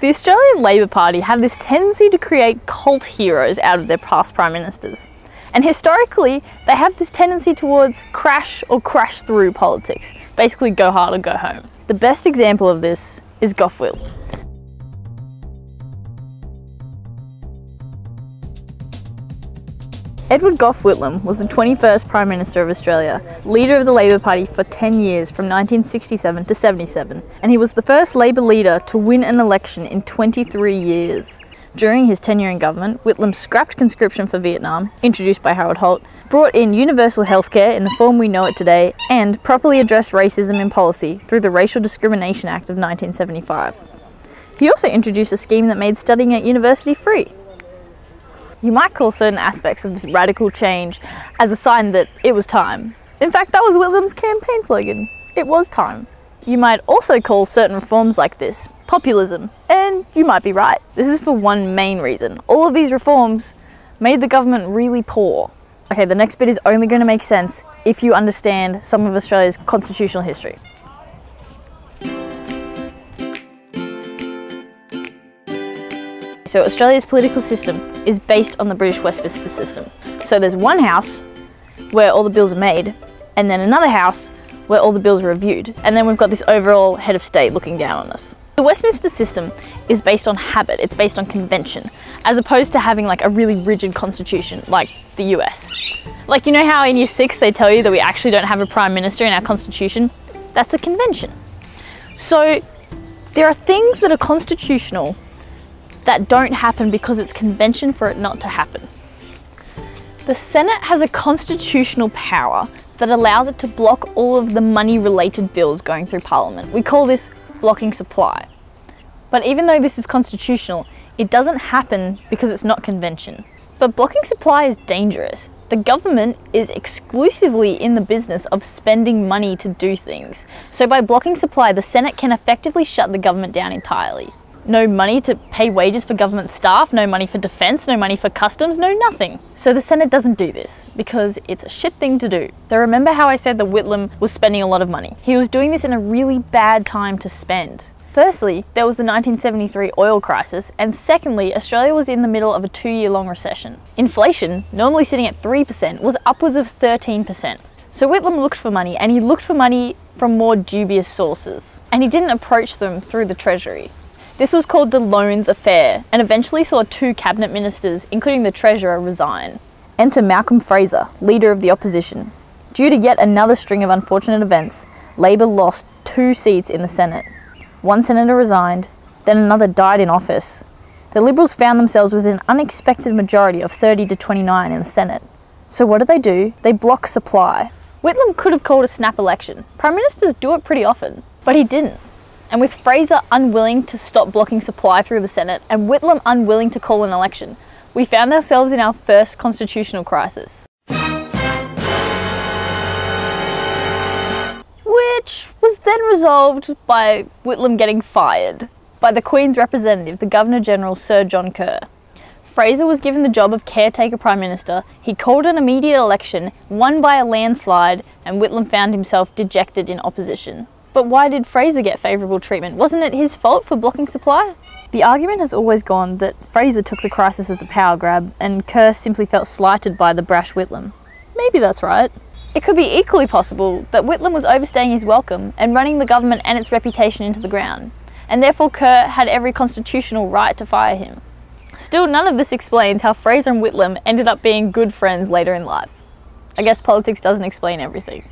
The Australian Labor Party have this tendency to create cult heroes out of their past prime ministers. And historically, they have this tendency towards crash or crash through politics. Basically, go hard or go home. The best example of this is Gough Whitlam. Edward Gough Whitlam was the 21st Prime Minister of Australia, leader of the Labor Party for 10 years from 1967 to 77, and he was the first Labor leader to win an election in 23 years. During his tenure in government, Whitlam scrapped conscription for Vietnam, introduced by Harold Holt, brought in universal healthcare in the form we know it today, and properly addressed racism in policy through the Racial Discrimination Act of 1975. He also introduced a scheme that made studying at university free. You might call certain aspects of this radical change as a sign that it was time. In fact, that was Whitlam's campaign slogan. It was time. You might also call certain reforms like this populism, and you might be right. This is for one main reason. All of these reforms made the government really poor. Okay, the next bit is only going to make sense if you understand some of Australia's constitutional history. So Australia's political system is based on the British Westminster system. So there's one house where all the bills are made, and then another house where all the bills are reviewed. And then we've got this overall head of state looking down on us. The Westminster system is based on habit, it's based on convention, as opposed to having like a really rigid constitution like the US. Like, you know how in year 6 they tell you that we actually don't have a prime minister in our constitution? That's a convention. So there are things that are constitutional that don't happen because it's convention for it not to happen. The Senate has a constitutional power that allows it to block all of the money-related bills going through Parliament. We call this blocking supply. But even though this is constitutional, it doesn't happen because it's not convention. But blocking supply is dangerous. The government is exclusively in the business of spending money to do things. So by blocking supply, the Senate can effectively shut the government down entirely. No money to pay wages for government staff, no money for defence, no money for customs, no nothing. So the Senate doesn't do this because it's a shit thing to do. So remember how I said that Whitlam was spending a lot of money? He was doing this in a really bad time to spend. Firstly, there was the 1973 oil crisis, and secondly, Australia was in the middle of a 2-year-long recession. Inflation, normally sitting at 3%, was upwards of 13%. So Whitlam looked for money, and he looked for money from more dubious sources. And he didn't approach them through the Treasury. This was called the Loans Affair, and eventually saw 2 cabinet ministers, including the Treasurer, resign. Enter Malcolm Fraser, leader of the opposition. Due to yet another string of unfortunate events, Labor lost 2 seats in the Senate. One senator resigned, then another died in office. The Liberals found themselves with an unexpected majority of 30 to 29 in the Senate. So what do? They block supply. Whitlam could have called a snap election. Prime Ministers do it pretty often, but he didn't. And with Fraser unwilling to stop blocking supply through the Senate and Whitlam unwilling to call an election, we found ourselves in our first constitutional crisis. Which was then resolved by Whitlam getting fired by the Queen's representative, the Governor-General Sir John Kerr. Fraser was given the job of caretaker Prime Minister, he called an immediate election, won by a landslide, and Whitlam found himself dejected in opposition. But why did Fraser get favourable treatment? Wasn't it his fault for blocking supply? The argument has always gone that Fraser took the crisis as a power grab and Kerr simply felt slighted by the brash Whitlam. Maybe that's right. It could be equally possible that Whitlam was overstaying his welcome and running the government and its reputation into the ground, and therefore Kerr had every constitutional right to fire him. Still, none of this explains how Fraser and Whitlam ended up being good friends later in life. I guess politics doesn't explain everything.